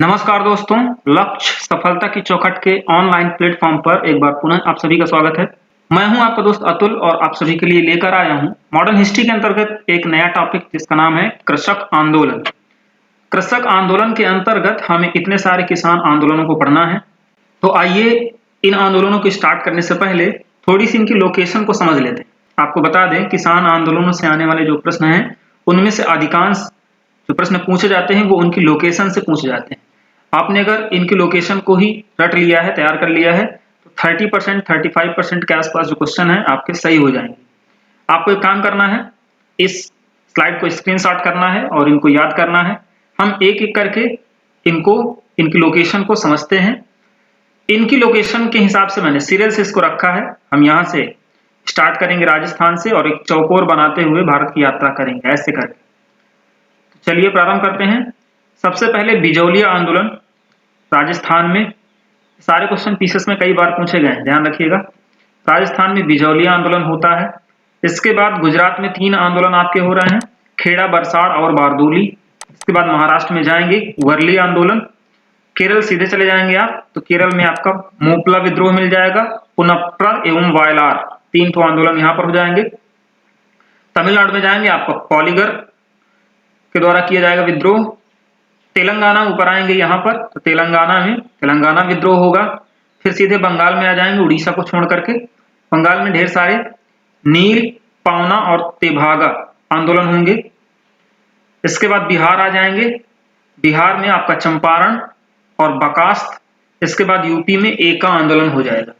नमस्कार दोस्तों, लक्ष्य सफलता की चौखट के ऑनलाइन प्लेटफॉर्म पर एक बार पुनः आप सभी का स्वागत है। मैं हूं आपका दोस्त अतुल और आप सभी के लिए लेकर आया हूं मॉडर्न हिस्ट्री के अंतर्गत एक नया टॉपिक जिसका नाम है कृषक आंदोलन। कृषक आंदोलन के अंतर्गत हमें इतने सारे किसान आंदोलनों को पढ़ना है। तो आइए इन आंदोलनों को स्टार्ट करने से पहले थोड़ी सी इनकी लोकेशन को समझ लेते हैं। आपको बता दें, किसान आंदोलनों से आने वाले जो प्रश्न हैं उनमें से अधिकांश जो प्रश्न पूछे जाते हैं वो उनकी लोकेशन से पूछे जाते हैं। आपने अगर इनकी लोकेशन को ही रट लिया है, तैयार कर लिया है, तो 30% 35% के आसपास जो क्वेश्चन है आपके सही हो जाएंगे। आपको एक काम करना है, इस स्लाइड को स्क्रीनशॉट करना है और इनको याद करना है। हम एक एक करके इनकी लोकेशन को समझते हैं। इनकी लोकेशन के हिसाब से मैंने सीरियल से इसको रखा है। हम यहाँ से स्टार्ट करेंगे राजस्थान से और एक चौकोर बनाते हुए भारत की यात्रा करेंगे ऐसे करके। तो चलिए प्रारंभ करते हैं। सबसे पहले बिजौलिया आंदोलन राजस्थान में। सारे क्वेश्चन पीसेस में कई बार पूछे गए, ध्यान रखिएगा। राजस्थान में बिजौलिया आंदोलन होता है। इसके बाद गुजरात में 3 आंदोलन आपके हो रहे हैं, खेड़ा, बरसाड़ और बारदोली। इसके बाद महाराष्ट्र में जाएंगे वर्ली आंदोलन। केरल सीधे चले जाएंगे आप, तो केरल में आपका मोपला विद्रोह मिल जाएगा। पुनप्र एवं वायलार 3 ठो आंदोलन यहाँ पर हो जाएंगे। तमिलनाडु में जाएंगे आपका पॉलीगर के द्वारा किया जाएगा विद्रोह। तेलंगाना ऊपर आएंगे यहाँ पर, तो तेलंगाना विद्रोह होगा। फिर सीधे बंगाल में आ जाएंगे, उड़ीसा को छोड़ करके। बंगाल में ढेर सारे नील, पावना और तेभागा आंदोलन होंगे। इसके बाद बिहार आ जाएंगे। बिहार में आपका चंपारण और बकास्त। इसके बाद यूपी में एका आंदोलन हो जाएगा।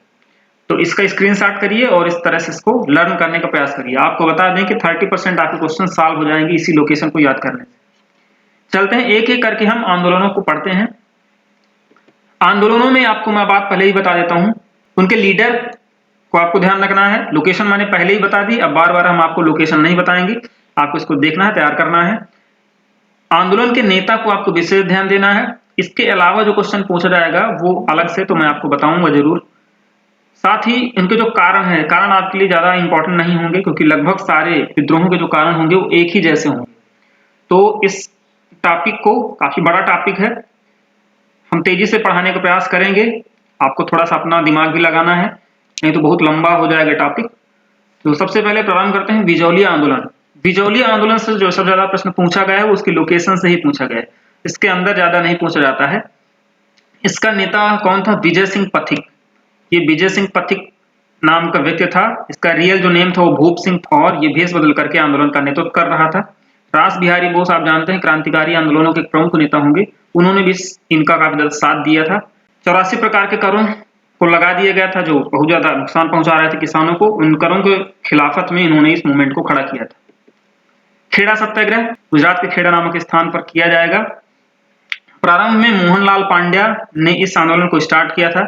तो इसका स्क्रीनशॉट करिए और इस तरह से इसको लर्न करने का प्रयास करिए। आपको बता दें कि 30% आपके क्वेश्चन सॉल्व हो जाएंगे इसी लोकेशन को याद करने से। चलते हैं एक एक करके हम आंदोलनों को पढ़ते हैं। आंदोलनों में आपको मैं बात पहले ही बता देता हूं, उनके लीडर को आपको ध्यान रखना है। लोकेशन मैंने पहले ही बता दी, अब बार बार हम आपको लोकेशन नहीं बताएंगे, आपको इसको देखना है, तैयार करना है। आंदोलन के नेता को आपको विशेष ध्यान देना है। इसके अलावा जो क्वेश्चन पूछा जाएगा वो अलग से तो मैं आपको बताऊंगा जरूर। साथ ही इनके जो कारण है, कारण आपके लिए ज्यादा इंपॉर्टेंट नहीं होंगे क्योंकि लगभग सारे विद्रोहों के जो कारण होंगे वो एक ही जैसे होंगे। तो इस टॉपिक को, काफी बड़ा टॉपिक है, हम तेजी से पढ़ाने का प्रयास करेंगे। आपको थोड़ा सा अपना दिमाग भी लगाना है, नहीं तो बहुत लंबा हो जाएगा टॉपिक। तो सबसे पहले प्रारंभ करते हैं बिजौलिया आंदोलन। बिजौलिया आंदोलन से जो सबसे ज्यादा प्रश्न पूछा गया है वो उसकी लोकेशन से ही पूछा गया है, इसके अंदर ज्यादा नहीं पूछा जाता है। इसका नेता कौन था? विजय सिंह पथिक। ये विजय सिंह पथिक नाम का व्यक्ति था। इसका रियल जो नेम था वो भूप सिंह था और ये भेष बदल करके आंदोलन का नेतृत्व कर रहा था। रास बिहारी बोस आप जानते हैं क्रांतिकारी आंदोलनों के प्रमुख नेता होंगे, उन्होंने भी इनका काफी ज्यादा साथ दिया था। 84 प्रकार के करों को लगा दिया गया था जो बहुत ज्यादा नुकसान पहुंचा रहे थे किसानों को। उन करों के खिलाफत में इन्होंने इस मूवमेंट को खड़ा किया था। खेड़ा सत्याग्रह गुजरात के खेड़ा नामक स्थान पर किया जाएगा। प्रारंभ में मोहनलाल पांड्या ने इस आंदोलन को स्टार्ट किया था।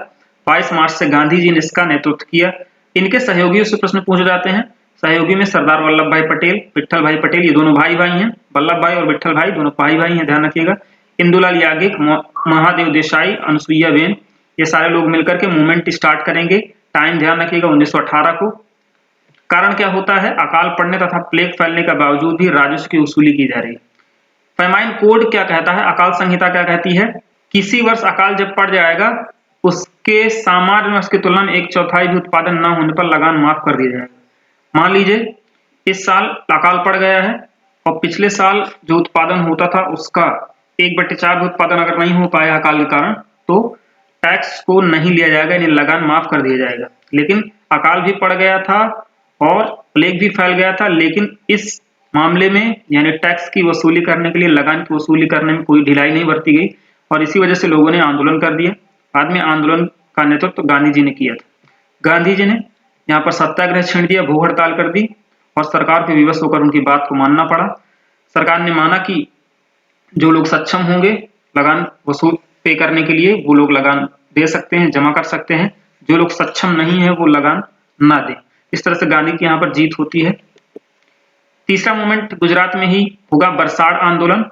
22 मार्च से गांधी जी ने इसका नेतृत्व किया। इनके सहयोगियों से प्रश्न पूछे जाते हैं। सहयोगी में सरदार वल्लभ भाई पटेल, विट्ठल भाई पटेल, ये दोनों भाई भाई हैं। वल्लभ भाई और विट्ठल भाई दोनों भाई भाई हैं, ध्यान रखिएगा। इंदुलाल याज्ञिक, महादेव देसाई, अनुसुईया बेन, ये सारे लोग मिलकर के मूवमेंट स्टार्ट करेंगे। टाइम ध्यान रखिएगा 1918 को। कारण क्या होता है? अकाल पड़ने तथा प्लेग फैलने के बावजूद भी राजस्व की वसूली की जा रही है। पैमाइन कोड क्या कहता है? अकाल संहिता क्या कहती है? किसी वर्ष अकाल जब पड़ जाएगा उसके सामान्य वर्ष की तुलना में 1/4 भी उत्पादन न होने पर लगान माफ कर दिया जाएगा। मान लीजिए इस साल अकाल पड़ गया है और पिछले साल जो उत्पादन होता था उसका 1/4 भी उत्पादन अगर नहीं हो पाया अकाल के कारण तो टैक्स को नहीं लिया जाएगा, यानी लगान माफ कर दिया जाएगा। लेकिन अकाल भी पड़ गया था और प्लेग भी फैल गया था, लेकिन इस मामले में यानी टैक्स की वसूली करने के लिए, लगान की वसूली करने में कोई ढिलाई नहीं बरती गई और इसी वजह से लोगों ने आंदोलन कर दिया। बाद में आंदोलन का नेतृत्व गांधी जी ने किया था। गांधी जी ने यहाँ पर सत्याग्रह छेड़ दिया, भूख हड़ताल कर दी और सरकार पे विवश होकर उनकी बात को मानना पड़ा। सरकार ने माना कि जो लोग सक्षम होंगे लगान वसूल पे करने के लिए वो लोग लगान दे सकते हैं, जमा कर सकते हैं। जो लोग सक्षम नहीं है वो लगान ना दें। इस तरह से गांधी की यहाँ पर जीत होती है। तीसरा मूवमेंट गुजरात में ही होगा, बरसाड़ आंदोलन।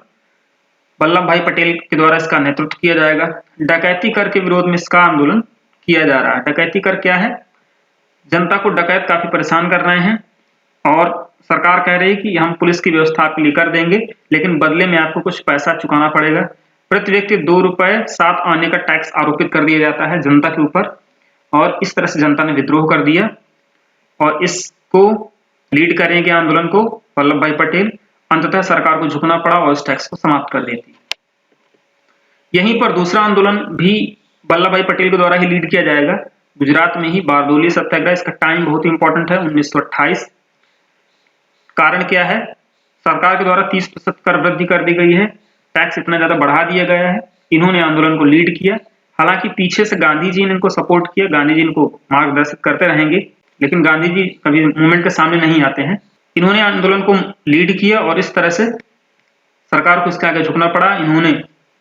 वल्लभ भाई पटेल के द्वारा इसका नेतृत्व किया जाएगा। डकैती कर के विरोध में इसका आंदोलन किया जा रहा है। डकैती कर क्या है? जनता को डकैत काफी परेशान कर रहे हैं और सरकार कह रही है कि हम पुलिस की व्यवस्था आपके लिए कर देंगे, लेकिन बदले में आपको कुछ पैसा चुकाना पड़ेगा। प्रति व्यक्ति ₹2.7 आने का टैक्स आरोपित कर दिया जाता है जनता के ऊपर, और इस तरह से जनता ने विद्रोह कर दिया और इसको लीड करेंगे आंदोलन को वल्लभ भाई पटेल। अंततः सरकार को झुकना पड़ा और इस टैक्स को समाप्त कर देती। यहीं पर दूसरा आंदोलन भी वल्लभ भाई पटेल के द्वारा ही लीड किया जाएगा, गुजरात में ही बारडोली सत्याग्रह। इसका टाइम बहुत इंपॉर्टेंट है, 1928। कारण क्या है? सरकार के द्वारा 30% कर वृद्धि कर दी गई है, टैक्स इतना ज्यादा बढ़ा दिया गया है। इन्होंने आंदोलन को लीड किया, हालांकि पीछे से गांधी जी ने इनको सपोर्ट किया, गांधी जी इनको मार्गदर्शित करते रहेंगे, लेकिन गांधी जी कभी मूवमेंट के सामने नहीं आते हैं। इन्होंने आंदोलन को लीड किया और इस तरह से सरकार को इसके आगे झुकना पड़ा। इन्होंने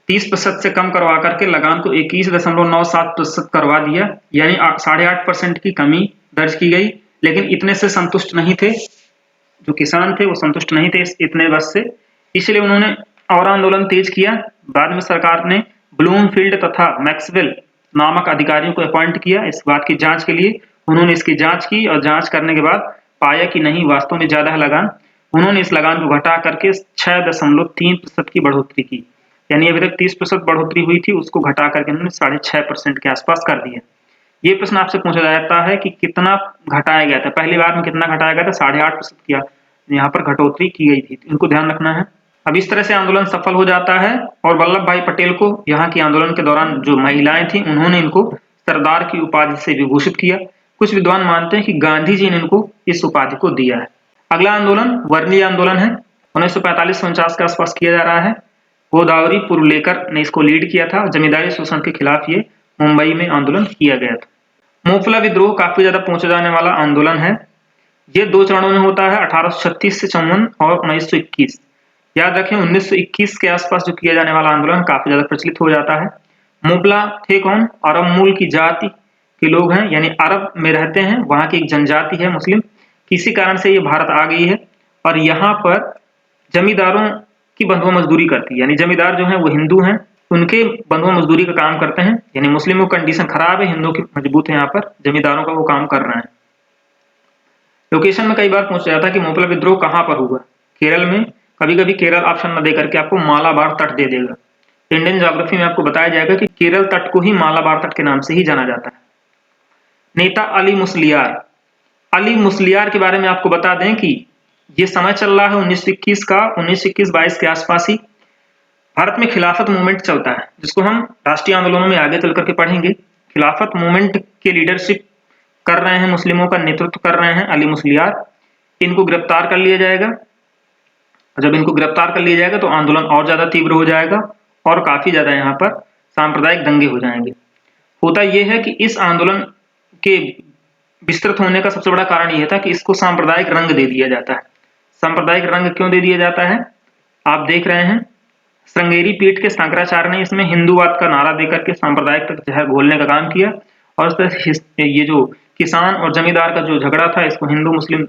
30% से कम करवा करके लगान को 21.97% करवा दिया, यानी 8.5% की कमी दर्ज की गई। लेकिन इतने से संतुष्ट नहीं थे, जो किसान थे वो संतुष्ट नहीं थे इतने बस से, इसलिए उन्होंने और आंदोलन तेज किया। बाद में सरकार ने ब्लूमफील्ड तथा मैक्सवेल नामक अधिकारियों को अपॉइंट किया इस बात की जांच के लिए। उन्होंने इसकी जांच की और जांच करने के बाद पाया कि नहीं, वास्तव में ज्यादा है लगान। उन्होंने इस लगान को घटा करके 6.3% की बढ़ोतरी की, यानी अभी तक 30% बढ़ोतरी हुई थी, उसको घटा करके उन्होंने 6.5% के आसपास कर दिया। ये प्रश्न आपसे पूछा जाता है कि कितना घटाया गया था, पहली बार में कितना घटाया गया था? 8.5% किया, यहाँ पर घटोतरी की गई थी, इनको ध्यान रखना है। अब इस तरह से आंदोलन सफल हो जाता है और वल्लभ भाई पटेल को यहाँ की आंदोलन के दौरान जो महिलाएं थी उन्होंने इनको सरदार की उपाधि से विभूषित किया। कुछ विद्वान मानते हैं कि गांधी जी ने इनको इस उपाधि को दिया है। अगला आंदोलन वर्ली आंदोलन है, 1945-49 के आसपास किया जा रहा है। गोदावरी पुरलेकर ने इसको लीड किया था। जमींदारी शोषण के खिलाफ ये मुंबई में आंदोलन किया गया था। मोफला विद्रोह काफी ज्यादा पूछा जाने वाला आंदोलन है। ये 2 चरणों में होता है, 1836 से 54 और 1921। याद रखें 1921 के आसपास जो किया जाने वाला आंदोलन काफी ज्यादा प्रचलित हो जाता है। मोपला थे कौन? अरब मूल की जाति के लोग हैं, यानी अरब में रहते हैं, वहां की एक जनजाति है मुस्लिम। किसी कारण से ये भारत आ गई है और यहाँ पर जमींदारों की बंधुआ मजदूरी करती है, यानी जमींदार जो है वो हिंदू हैं, उनके बंधुआ मजदूरी का काम करते हैं। यानी मुस्लिमों की कंडीशन खराब है, हिंदुओं की मजबूत है, यहाँ पर जमींदारों का वो काम कर रहे हैं। लोकेशन में कई बार पूछा जाता है कि मोपला विद्रोह कहाँ पर हुआ? केरल में। कभी कभी केरल ऑप्शन न दे करके आपको मालाबार तट दे देगा। इंडियन ज्योग्राफी में आपको बताया जाएगा कि केरल तट को ही मालाबार तट के नाम से ही जाना जाता है। नेता अली मुस्लियार। अली मुस्लियार के बारे में आपको बता दें कि ये समय चल रहा है 1921 का, 1921-22 के आसपास ही भारत में खिलाफत मूवमेंट चलता है, जिसको हम राष्ट्रीय आंदोलनों में आगे चल करके पढ़ेंगे। खिलाफत मूवमेंट के लीडरशिप कर रहे हैं, मुस्लिमों का नेतृत्व कर रहे हैं अली मुस्लियार। इनको गिरफ्तार कर लिया जाएगा। जब इनको गिरफ्तार कर लिया जाएगा तो आंदोलन और ज्यादा तीव्र हो जाएगा और काफी ज्यादा यहाँ पर सांप्रदायिक दंगे हो जाएंगे। होता यह है कि इस आंदोलन के विस्तृत होने का सबसे बड़ा कारण यह था कि इसको सांप्रदायिक रंग दे दिया जाता है। सांप्रदायिक रंग क्यों दे दिया जाता है? आप देख रहे हैं, श्रृंगेरी पीठ के शंकराचार्य ने इसमें हिंदूवाद का नारा देकर के सांप्रदायिक तक जहर घोलने का काम किया और ये जो किसान और जमींदार का जो झगड़ा था इसको हिंदू मुस्लिम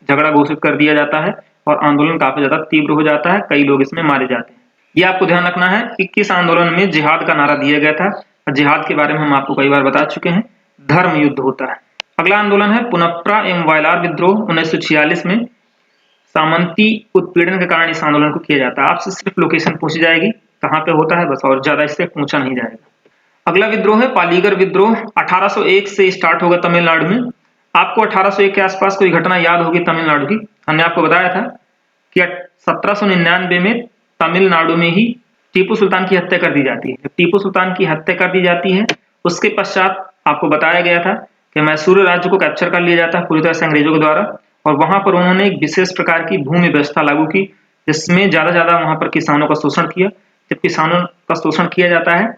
झगड़ा घोषित कर दिया जाता है और आंदोलन काफी ज्यादा तीव्र हो जाता है, कई लोग इसमें मारे जाते हैं। ये आपको ध्यान रखना है कि किस आंदोलन में जिहाद का नारा दिया गया था, और जिहाद के बारे में हम आपको कई बार बता चुके हैं। धर्म युद्ध होता है। अगला आंदोलन है पुनप्रा एवं वायलार विद्रोह, 1946 में सामंती उत्पीड़न के कारण इस आंदोलन को किया जाता है। आपसे सिर्फ लोकेशन पूछी जाएगी कहाँ पे होता है, बस, और ज्यादा इससे पूछा नहीं जाएगा। अगला विद्रोह है पालीगर विद्रोह, 1801 से स्टार्ट होगा तमिलनाडु में। आपको 1801 के आसपास कोई घटना याद होगी तमिलनाडु की। हमने आपको बताया था कि 1799 में तमिलनाडु में ही टीपू सुल्तान की हत्या कर दी जाती है। टीपू सुल्तान की हत्या कर दी जाती है, उसके पश्चात आपको बताया गया था कि मैसूर राज्य को कैप्चर कर लिया जाता है पूरी तरह से अंग्रेजों के द्वारा, और वहां पर उन्होंने एक विशेष प्रकार की भूमि व्यवस्था लागू की, जिसमें ज्यादा वहां पर किसानों का शोषण किया। जब किसानों का शोषण किया जाता है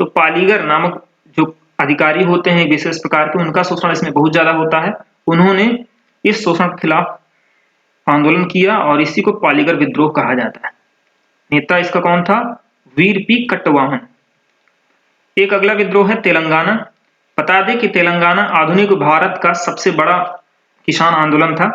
तो पालीगर नामक जो अधिकारी होते हैं विशेष प्रकार के, उनका शोषण इसमें बहुत ज्यादा होता है। उन्होंने इस शोषण के खिलाफ आंदोलन किया और इसी को पालीगर विद्रोह कहा जाता है। नेता इसका कौन था? वीर पी कट्टवाहन। एक अगला विद्रोह है तेलंगाना। बता दें कि तेलंगाना आधुनिक भारत का सबसे बड़ा किसान आंदोलन था।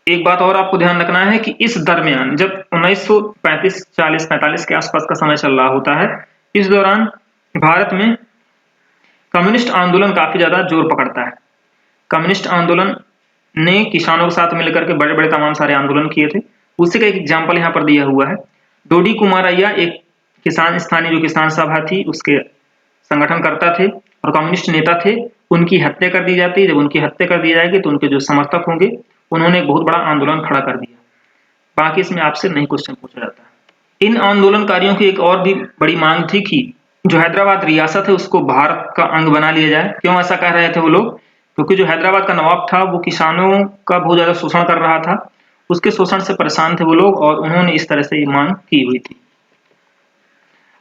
एक बात और आपको ध्यान रखना है कि इस दरमियान जब 1935, 40, 45 के आसपास का समय चल रहा होता है, इस दौरान भारत में कम्युनिस्ट आंदोलन काफी ज्यादा जोर पकड़ता है। कम्युनिस्ट आंदोलन ने किसानों के साथ मिलकर के बड़े बड़े तमाम सारे आंदोलन किए थे। उसी का एक एग्जाम्पल यहाँ पर दिया हुआ है। डोडी कुमारैया एक किसान स्थानीय जो किसान सभा थी उसके संगठनकर्ता थे और कम्युनिस्ट नेता थे, उनकी हत्या कर दी जाती है। जब उनकी हत्या कर दी जाएगी तो उनके जो समर्थक होंगे उन्होंने एक बहुत बड़ा आंदोलन खड़ा कर दिया। बाकी इसमें आपसे नहीं क्वेश्चन पूछा जाता है। इन आंदोलनकारियों की एक और भी बड़ी मांग थी कि जो हैदराबाद रियासत है उसको भारत का अंग बना लिया जाए। क्यों ऐसा कह रहे थे वो लोग? क्योंकि जो हैदराबाद का नवाब था वो किसानों का बहुत ज्यादा शोषण कर रहा था, उसके शोषण से परेशान थे वो लोग और उन्होंने इस तरह से ये मांग की हुई थी।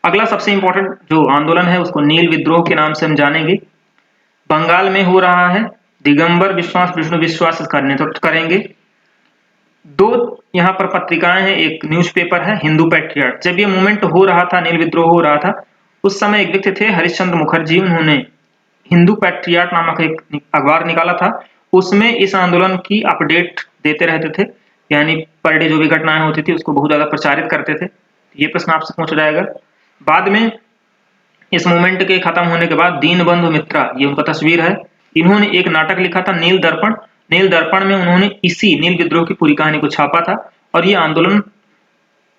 अगला सबसे इंपॉर्टेंट जो आंदोलन है उसको नील विद्रोह के नाम से हम जानेंगे। बंगाल में हो रहा है। दिगंबर विश्वास विष्णु विश्वास इसका नेतृत्व करेंगे। दो यहाँ पर पत्रिकाएं हैं, एक न्यूज़पेपर है हिंदू पैट्रियट। जब ये मूवमेंट हो रहा था, नील विद्रोह हो रहा था, उस समय एक व्यक्ति थे हरिश्चंद्र मुखर्जी, उन्होंने हिंदू पैट्रियट नामक एक अखबार निकाला था। उसमें इस आंदोलन की अपडेट देते रहते थे, यानी पर डे जो भी घटनाएं होती थी उसको बहुत ज्यादा प्रचारित करते थे। ये प्रश्न आपसे पूछा जाएगा। बाद में इस मूवमेंट के खत्म होने के बाद दीनबंधु मित्रा, ये उनका तस्वीर है, इन्होंने एक नाटक लिखा था नील दर्पण। नील दर्पण में उन्होंने इसी नील विद्रोह की पूरी कहानी को छापा था और ये आंदोलन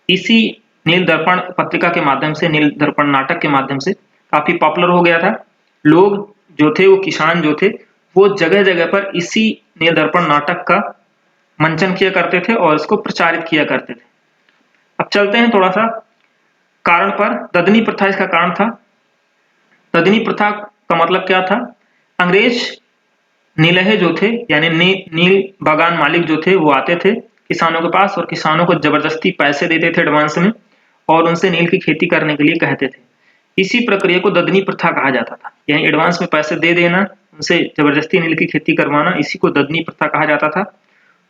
इसी नील दर्पण पत्रिका के माध्यम से, नील दर्पण नाटक के माध्यम से काफी पॉपुलर हो गया था। लोग जो थे, वो किसान जो थे, वो जगह जगह पर इसी नील दर्पण नाटक का मंचन किया करते थे और इसको प्रचारित किया करते थे। अब चलते हैं थोड़ा सा कारण पर। ददनी प्रथा इसका कारण था। ददनी प्रथा का मतलब क्या था? अंग्रेज नीलहे जो थे, यानी नील बागान मालिक जो थे, वो आते थे किसानों के पास और किसानों को जबरदस्ती पैसे देते थे एडवांस में और उनसे नील की खेती करने के लिए कहते थे। इसी प्रक्रिया को ददनी प्रथा कहा जाता था, यानी एडवांस में पैसे दे देना, उनसे जबरदस्ती नील की खेती करवाना, इसी को ददनी प्रथा कहा जाता था।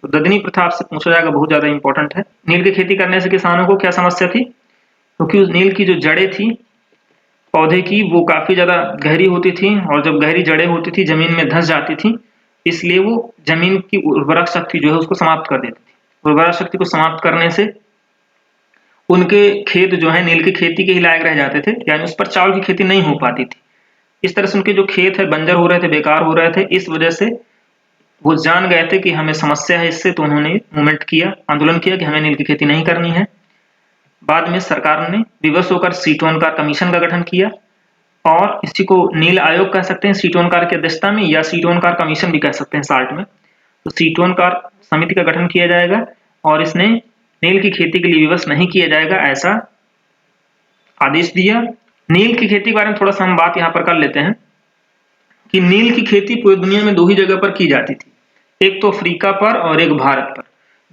तो ददनी प्रथा आपसे पूछा जाएगा, बहुत ज्यादा इंपॉर्टेंट है। नील की खेती करने से किसानों को क्या समस्या थी? क्योंकि उस नील की जो जड़ें थी पौधे की, वो काफी ज्यादा गहरी होती थी और जब गहरी जड़ें होती थी जमीन में धंस जाती थी, इसलिए वो जमीन की उर्वरक शक्ति जो है उसको समाप्त कर देती थी। उर्वरक शक्ति को समाप्त करने से उनके खेत जो है नील की खेती के ही लायक रह जाते थे, यानी उस पर चावल की खेती नहीं हो पाती थी। इस तरह से उनके जो खेत है बंजर हो रहे थे, बेकार हो रहे थे। इस वजह से वो जान गए थे कि हमें समस्या है इससे, तो उन्होंने मूवमेंट किया, आंदोलन किया कि हमें नील की खेती नहीं करनी है। बाद में सरकार ने विवश होकर सीटोनकार कमीशन का गठन किया और इसी को नील आयोग कह सकते हैं सीटोनकार की अध्यक्षता में, या सीटोनकार कमीशन भी कह सकते हैं शार्ट में। तो सीटोनकार समिति का गठन किया जाएगा और इसने नील की खेती के लिए विवश नहीं किया जाएगा ऐसा आदेश दिया। नील की खेती के बारे में थोड़ा सा हम बात यहाँ पर कर लेते हैं कि नील की खेती पूरी दुनिया में दो ही जगह पर की जाती थी, एक तो अफ्रीका पर और एक भारत पर।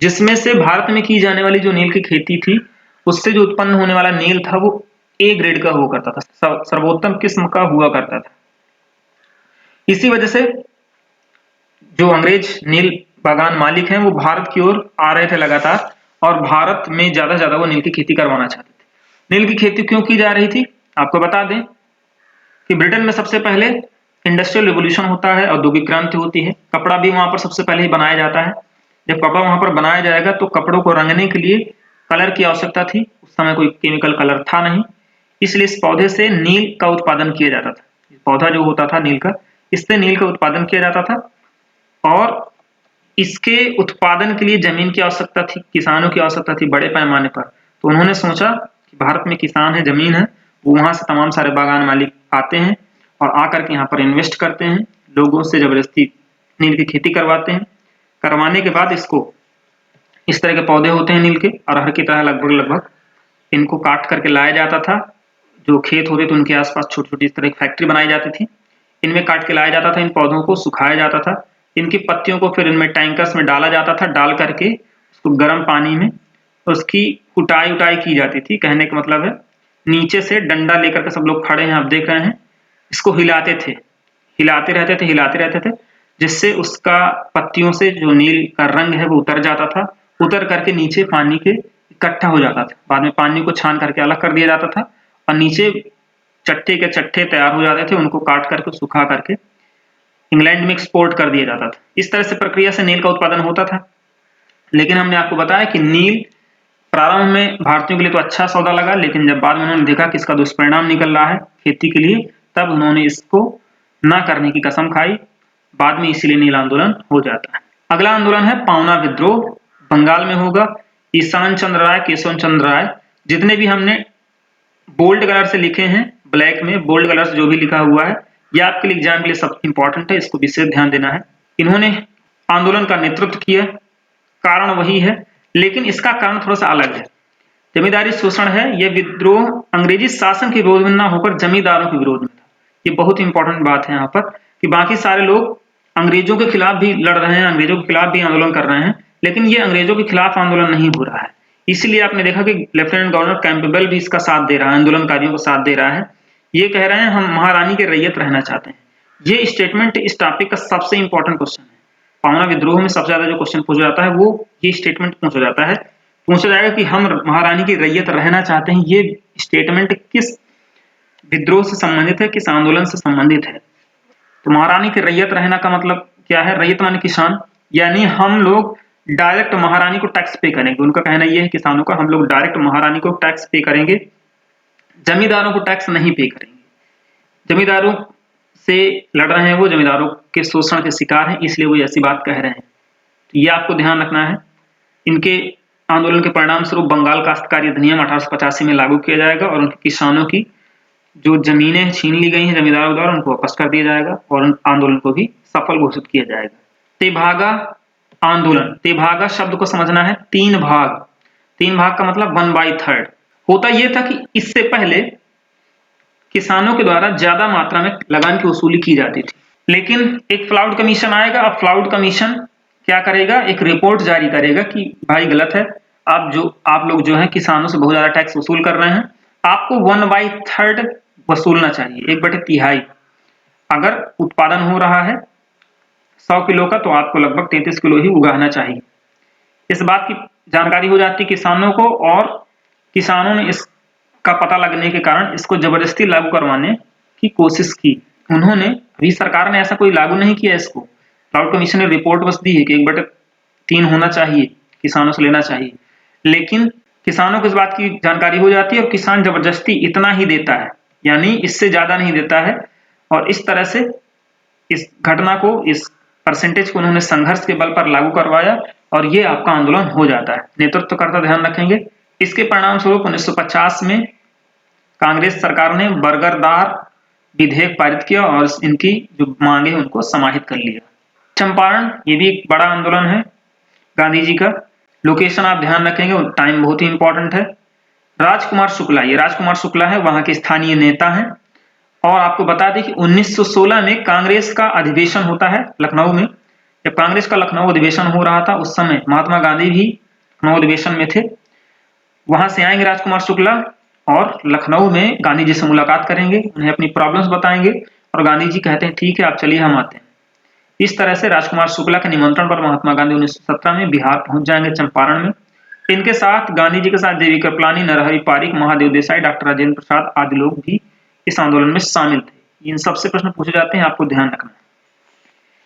जिसमें से भारत में की जाने वाली जो नील की खेती थी, उससे जो उत्पन्न होने वाला नील था वो ए ग्रेड का हुआ करता था, सर्वोत्तम किस्म का हुआ करता था। इसी वजह से जो अंग्रेज नील बागान मालिक हैं वो भारत की ओर आ रहे थे लगातार और भारत में ज्यादा से ज्यादा वो नील की खेती करवाना चाहते थे। नील की खेती क्यों की जा रही थी? आपको बता दें कि ब्रिटेन में सबसे पहले इंडस्ट्रियल रिवोल्यूशन होता है, औद्योगिक क्रांति होती है। कपड़ा भी वहां पर सबसे पहले ही बनाया जाता है। जब कपड़ा वहां पर बनाया जाएगा तो कपड़ों को रंगने के लिए कलर की आवश्यकता थी। उस समय कोई केमिकल कलर था नहीं, इसलिए इस पौधे से नील का उत्पादन किया जाता था। पौधा जो होता था नील का, इससे नील का उत्पादन किया जाता था और इसके उत्पादन के लिए जमीन की आवश्यकता थी, किसानों की आवश्यकता थी बड़े पैमाने पर। तो उन्होंने सोचा कि भारत में किसान है, जमीन है, वो वहां से तमाम सारे बागान मालिक आते हैं और आकर के यहाँ पर इन्वेस्ट करते हैं, लोगों से जबरदस्ती नील की खेती करवाते हैं। करवाने के बाद इसको, इस तरह के पौधे होते हैं नील के अरहर की तरह लगभग, इनको काट करके लाया जाता था। जो खेत होते थे उनके आसपास छोटी छोटी इस तरह की फैक्ट्री बनाई जाती थी, इनमें काट के लाया जाता था। इन पौधों को सुखाया जाता था, इनकी पत्तियों को फिर इनमें टैंकर्स में डाला जाता था। डाल करके उसको गर्म पानी में उसकी कुटाई उटाई की जाती थी। कहने का मतलब है नीचे से डंडा लेकर के सब लोग खड़े हैं, आप देख रहे हैं, इसको हिलाते थे, हिलाते रहते थे, जिससे उसका पत्तियों से जो नील का रंग है वो उतर जाता था। उतर करके नीचे पानी के इकट्ठा हो जाता था। बाद में पानी को छान करके अलग कर दिया जाता था और नीचे चट्टे के चट्टे तैयार हो जाते थे, उनको काट करके सुखा करके इंग्लैंड में एक्सपोर्ट कर दिया जाता था। इस तरह से प्रक्रिया से नील का उत्पादन होता था। लेकिन हमने आपको बताया कि नील प्रारंभ में भारतीयों के लिए तो अच्छा सौदा लगा, लेकिन जब बाद में उन्होंने देखा कि इसका दुष्परिणाम निकल रहा है खेती के लिए, तब उन्होंने इसको ना करने की कसम खाई। बाद में इसीलिए नील आंदोलन हो जाता है। अगला आंदोलन है पावना विद्रोह, बंगाल में होगा। ईशान चंद्र राय, केशव चंद्र राय, जितने भी हमने बोल्ड कलर से लिखे हैं, ब्लैक में बोल्ड कलर से जो भी लिखा हुआ है, ये आपके लिए एग्जाम के लिए सब इंपॉर्टेंट है, इसको विशेष ध्यान देना है। इन्होंने आंदोलन का नेतृत्व किया, कारण वही है, लेकिन इसका कारण थोड़ा सा अलग है। जमींदारी शोषण है, यह विद्रोह अंग्रेजी शासन के विरोध में ना होकर जमींदारों के विरोध में था। ये बहुत इंपॉर्टेंट बात है यहाँ पर कि बाकी सारे लोग अंग्रेजों के खिलाफ भी लड़ रहे हैं, अंग्रेजों के खिलाफ भी आंदोलन कर रहे हैं, लेकिन ये अंग्रेजों के खिलाफ आंदोलन नहीं हो रहा है। इसलिए आपने देखा कि लेफ्टिनेंट गवर्नर कैंपबेल भी इसका साथ दे रहा है, आंदोलनकारियों को साथ दे रहा है। ये कह रहे हैं हम महारानी के रैयत रहना चाहते हैं। ये स्टेटमेंट इस टॉपिक का सबसे इंपॉर्टेंट क्वेश्चन है। पावना विद्रोह में सबसे ज्यादा जो क्वेश्चन पूछा जाता है वो ये स्टेटमेंट पूछा जाता है, पूछा जाएगा कि हम महारानी की रैयत रहना चाहते हैं। ये स्टेटमेंट किस विद्रोह से संबंधित है, किस आंदोलन से संबंधित है? तो महारानी की रैयत रहना का मतलब क्या है? रैयत माने किसान, यानी हम लोग डायरेक्ट महारानी को टैक्स पे करेंगे। उनका कहना यह है किसानों का, हम लोग डायरेक्ट महारानी को टैक्स पे करेंगे, जमींदारों को टैक्स नहीं पे करेंगे। जमींदारों से लड़ रहे हैं, वो जमींदारों के शोषण के शिकार हैं, इसलिए वो ऐसी बात कह रहे हैं। तो ये आपको ध्यान रखना है। इनके आंदोलन के परिणाम स्वरूप बंगाल काश्तकारी अधिनियम 1885 में लागू किया जाएगा और उनके किसानों की जो जमीनें छीन ली गई हैं जमींदारों द्वारा उनको वापस कर दिया जाएगा और उन आंदोलन को भी सफल घोषित किया जाएगा। तेभागा आंदोलन, तेभागा शब्द को समझना है, तीन भाग का मतलब 1/3। होता यह था कि इससे पहले किसानों के द्वारा ज्यादा मात्रा में लगान की वसूली की जाती थी, लेकिन एक फ्लाउड कमीशन आएगा। अब फ्लाउड कमीशन क्या करेगा? एक रिपोर्ट जारी करेगा कि भाई गलत है, आप लोग जो है किसानों से बहुत ज्यादा टैक्स वसूल कर रहे हैं, आपको 1/3 वसूलना चाहिए, 1/3। अगर उत्पादन हो रहा है 100 किलो का तो आपको लगभग 33 किलो ही उगाना चाहिए। इस बात की जानकारी हो जाती है किसानों को और किसानों ने इसका पता लगने के कारण इसको जबरदस्ती लागू करवाने की कोशिश की। उन्होंने, अभी सरकार ने ऐसा कोई लागू नहीं किया इसको, फ्लाउड कमीशन ने रिपोर्ट बस दी है कि 1/3 होना चाहिए, किसानों से लेना चाहिए, लेकिन किसानों को इस बात की जानकारी हो जाती है और किसान जबरदस्ती इतना ही देता है, यानी इससे ज्यादा नहीं देता है। और इस तरह से इस घटना को, इस परसेंटेज को उन्होंने संघर्ष के बल पर लागू करवाया और ये आपका आंदोलन हो जाता है। नेतृत्वकर्ता ध्यान रखेंगे। इसके परिणाम स्वरूप 1950 में कांग्रेस सरकार ने बर्गरदार विधेयक पारित किया और इनकी जो मांगे हैं उनको समाहित कर लिया। चंपारण, ये भी एक बड़ा आंदोलन है गांधी जी का। लोकेशन आप ध्यान रखेंगे, टाइम बहुत ही इंपॉर्टेंट है। राजकुमार शुक्ला, ये राजकुमार शुक्ला है, वहां के स्थानीय नेता हैं। और आपको बता दें कि 1916 में कांग्रेस का अधिवेशन होता है लखनऊ में। जब कांग्रेस का लखनऊ अधिवेशन हो रहा था उस समय महात्मा गांधी भी लखनऊ अधिवेशन में थे। वहां से आएंगे राजकुमार शुक्ला और लखनऊ में गांधी जी से मुलाकात करेंगे, उन्हें अपनी प्रॉब्लम्स बताएंगे और गांधी जी कहते हैं ठीक है आप चलिए हम आते हैं। इस तरह से राजकुमार शुक्ला के निमंत्रण पर महात्मा गांधी 1917 में बिहार पहुंच जाएंगे चंपारण में। इनके साथ गांधी जी के साथ देवी कृपलानी, नरहरि पारिक, महादेव देसाई, डॉक्टर राजेंद्र प्रसाद आदि लोग भी इस आंदोलन में शामिल थे। इन सबसे प्रश्न पूछे जाते हैं, आपको ध्यान रखना है।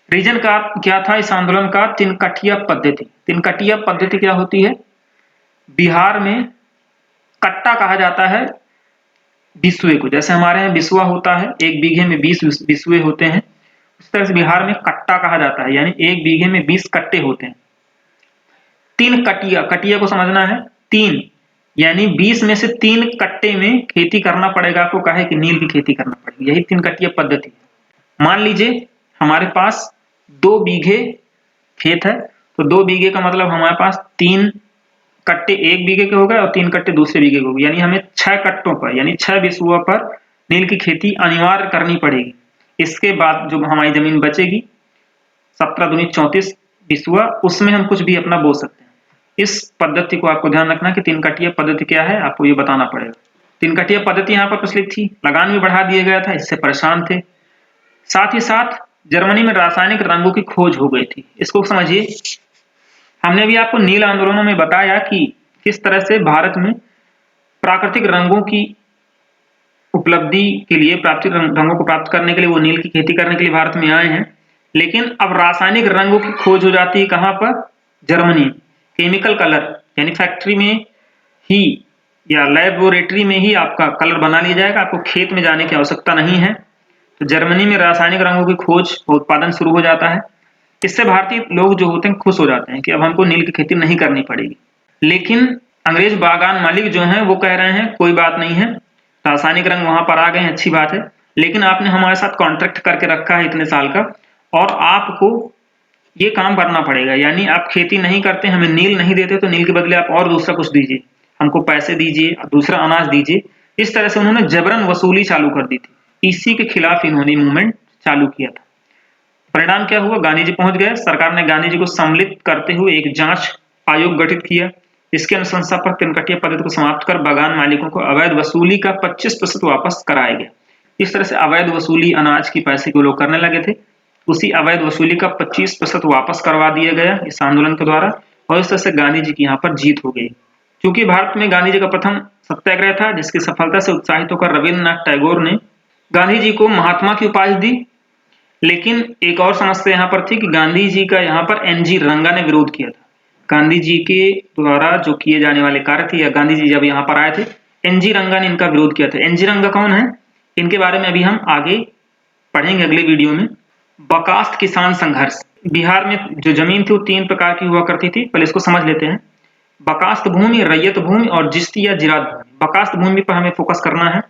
रीजन का क्या था इस आंदोलन का? तिनकटिया पद्धति। तिनकटिया पद्धति क्या होती है? बिहार में कट्टा कहा जाता है बिस्वे को, जैसे हमारे यहाँ बिस्वा होता है, 1 बीघे में 20 बिस्वे होते हैं, उस तरह से बिहार में कट्टा कहा जाता है, यानी 1 बीघे में 20 कट्टे होते हैं। 3 कटिया, कटिया को समझना है, 3 यानी 20 में से 3 कट्टे में खेती करना पड़ेगा आपको, काहे कि नील की खेती करना पड़ेगी, यही 3 कटिया पद्धति। मान लीजिए हमारे पास 2 बीघे खेत है, तो 2 बीघे का मतलब हमारे पास 3 कट्टे 1 बीघे के हो गए और 3 कट्टे दूसरे बीघे के हो गए, यानी हमें 6 कट्टों पर यानी 6 बिस्वा पर नील की खेती अनिवार्य करनी पड़ेगी। इसके बाद जो हमारी जमीन बचेगी 17 दूनी 34 बिस्वा, उसमें हम कुछ भी अपना बो सकते हैं। इस पद्धति को आपको ध्यान रखना कि 3 कटिया पद्धति क्या है, आपको ये बताना पड़ेगा। 3 कटिया पद्धति यहाँ पर प्रचलित थी, लगान भी बढ़ा दिया गया था, इससे परेशान थे। साथ ही साथ जर्मनी में रासायनिक रंगों की खोज हो गई थी। इसको समझिए, हमने भी आपको नील आंदोलनों में बताया कि किस तरह से भारत में प्राकृतिक रंगों की उपलब्धि के लिए, प्राकृतिक रंगों को प्राप्त करने के लिए, वो नील की खेती करने के लिए भारत में आए हैं। लेकिन अब रासायनिक रंगों की खोज हो जाती है कहाँ पर? जर्मनी। केमिकल कलर यानी फैक्ट्री में ही या लैबोरेटरी में ही आपका कलर बना लिया जाएगा, आपको खेत में जाने की आवश्यकता नहीं है। तो जर्मनी में रासायनिक रंगों की खोज और उत्पादन शुरू हो जाता है। इससे भारतीय लोग जो होते हैं खुश हो जाते हैं कि अब हमको नील की खेती नहीं करनी पड़ेगी। लेकिन अंग्रेज बागान मालिक जो हैं वो कह रहे हैं कोई बात नहीं है, रासायनिक रंग वहां पर आ गए हैं, अच्छी बात है, लेकिन आपने हमारे साथ कॉन्ट्रैक्ट करके रखा है इतने साल का, और आपको ये काम करना पड़ेगा। यानी आप खेती नहीं करते, हमें नील नहीं देते, तो नील के बदले आप और दूसरा कुछ दीजिए, हमको पैसे दीजिए, दूसरा अनाज दीजिए। इस तरह से उन्होंने जबरन वसूली चालू कर दी थी। इसी के खिलाफ इन्होंने मूवमेंट चालू किया था। परिणाम क्या हुआ? गांधी जी पहुंच गए। सरकार ने गांधी जी को सम्मिलित करते हुए एक जांच आयोग गठित किया। इसकी अनुशंसा पर तिनकटिया पद्धति को समाप्त कर बागान मालिकों को अवैध वसूली का 25% वापस कराया गया। इस तरह से अवैध वसूली अनाज की पैसे को लोग करने लगे थे, उसी अवैध वसूली का 25% वापस करवा दिया गया इस आंदोलन के द्वारा, और इस तरह से गांधी जी की यहाँ पर जीत हो गई। क्योंकि भारत में गांधी जी का प्रथम सत्याग्रह था, जिसकी सफलता से उत्साहित होकर रविन्द्रनाथ टैगोर ने गांधी जी को महात्मा की उपाधि दी। लेकिन एक और समस्या यहाँ पर थी कि गांधी जी का यहाँ पर एनजी रंगा ने विरोध किया था। गांधी जी के द्वारा जो किए जाने वाले कार्य थे, या गांधी जी जब यहाँ पर आए थे, एनजी रंगा ने इनका विरोध किया था। एनजी रंगा कौन है? इनके बारे में अभी हम आगे पढ़ेंगे अगले वीडियो में। बकास्त किसान संघर्ष। बिहार में जो जमीन थी वो 3 प्रकार की हुआ करती थी, पहले इसको समझ लेते हैं। बकास्त भूमि, रैयत भूमि और जिस्ती या जिरात भूमि। बकास्त भूमि पर हमें फोकस करना है।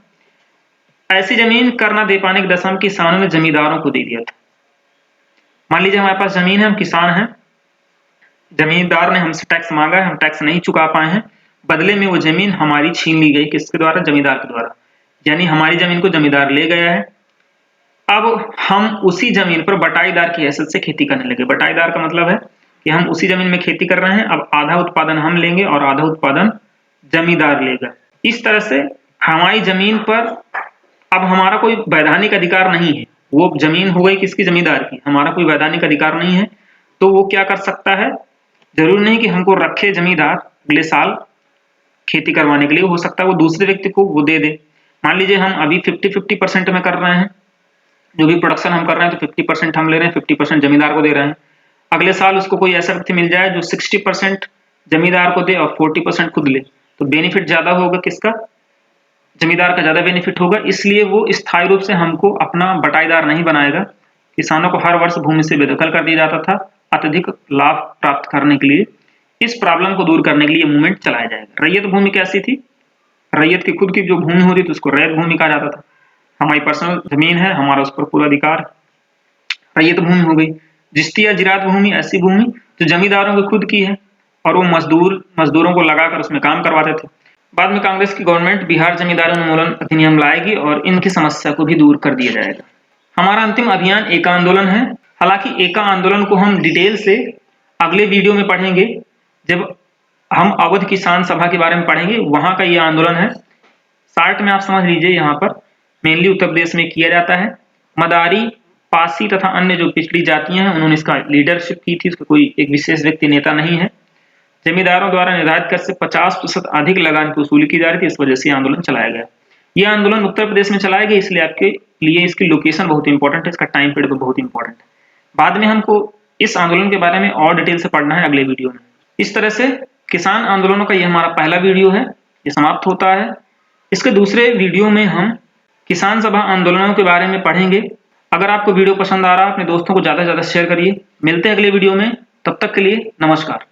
ऐसी जमीन कर न दे पाने की दशा में किसानों ने जमींदारों को दे दिया था। मान लीजिए हमारे पास जमीन है, हम किसान हैं, जमींदार ने हमसे टैक्स मांगा है, हम टैक्स नहीं चुका पाए हैं, बदले में वो जमीन हमारी छीन ली गई। किसके द्वारा? जमींदार के द्वारा। यानी हमारी जमीन को जमींदार ले गया है। अब हम उसी जमीन पर बटाईदार की हैसियत से खेती करने लगे। बटाईदार का मतलब है कि हम उसी जमीन में खेती कर रहे हैं, अब आधा उत्पादन हम लेंगे और आधा उत्पादन जमींदार लेगा। इस तरह से हमारी जमीन पर अब हमारा कोई वैधानिक अधिकार नहीं है। वो जमीन हो गई किसकी? जमींदार की। हमारा कोई वैधानिक अधिकार नहीं है, तो वो क्या कर सकता है? जरूरी नहीं कि हमको रखे जमींदार अगले साल खेती करवाने के लिए, हो सकता है वो दूसरे व्यक्ति को वो दे दे। मान लीजिए हम अभी 50-50% में कर रहे हैं, जो भी प्रोडक्शन हम कर रहे हैं, तो 50% हम ले रहे हैं, 50% जमींदार को दे रहे हैं। अगले साल उसको कोई ऐसा व्यक्ति मिल जाए जो 60% जमींदार को दे और 40% खुद ले, तो बेनिफिट ज्यादा होगा किसका? जमींदार का ज्यादा बेनिफिट होगा। इसलिए वो स्थायी रूप से हमको अपना बटाईदार नहीं बनाएगा। किसानों को हर वर्ष भूमि से बेदखल कर दिया जाता था अत्यधिक लाभ प्राप्त करने के लिए। इस प्रॉब्लम को दूर करने के लिए मूवमेंट चलाया जाएगा। रैयत भूमि कैसी थी? रैयत की खुद की जो भूमि होती थी उसको रैयत भूमि कहा जाता था। हमारी पर्सनल जमीन है, हमारा उस पर पूरा अधिकार, रैयत भूमि हो गई। जिस्ती या जिरात भूमि, ऐसी भूमि जो जमींदारों की खुद की है और वो मजदूरों को लगाकर उसमें काम करवाते थे। बाद में कांग्रेस की गवर्नमेंट बिहार जमींदारी उन्मूलन अधिनियम लाएगी और इनकी समस्या को भी दूर कर दिया जाएगा। हमारा अंतिम अभियान एका आंदोलन है। हालांकि एका आंदोलन को हम डिटेल से अगले वीडियो में पढ़ेंगे, जब हम अवध किसान सभा के बारे में पढ़ेंगे, वहां का ये आंदोलन है। शार्ट में आप समझ लीजिए, यहाँ पर मेनली उत्तर प्रदेश में किया जाता है। मदारी, पासी तथा अन्य जो पिछड़ी जातियां हैं उन्होंने इसका लीडरशिप की थी। उसका कोई एक विशेष व्यक्ति नेता नहीं है। जमींदारों द्वारा निर्धारित कर से 50% अधिक लगान की वसूली की जा रही थी, इस वजह से आंदोलन चलाया गया। यह आंदोलन उत्तर प्रदेश में चलाया गया, इसलिए आपके लिए इसकी लोकेशन बहुत इंपॉर्टेंट है, इसका टाइम पीरियड बहुत इंपॉर्टेंट है। बाद में हमको इस आंदोलन के बारे में और डिटेल से पढ़ना है अगले वीडियो में। इस तरह से किसान आंदोलनों का ये हमारा पहला वीडियो है, ये समाप्त होता है। इसके दूसरे वीडियो में हम किसान सभा आंदोलनों के बारे में पढ़ेंगे। अगर आपको वीडियो पसंद आ रहा है, अपने दोस्तों को ज्यादा से ज्यादा शेयर करिए। मिलते हैं अगले वीडियो में, तब तक के लिए नमस्कार।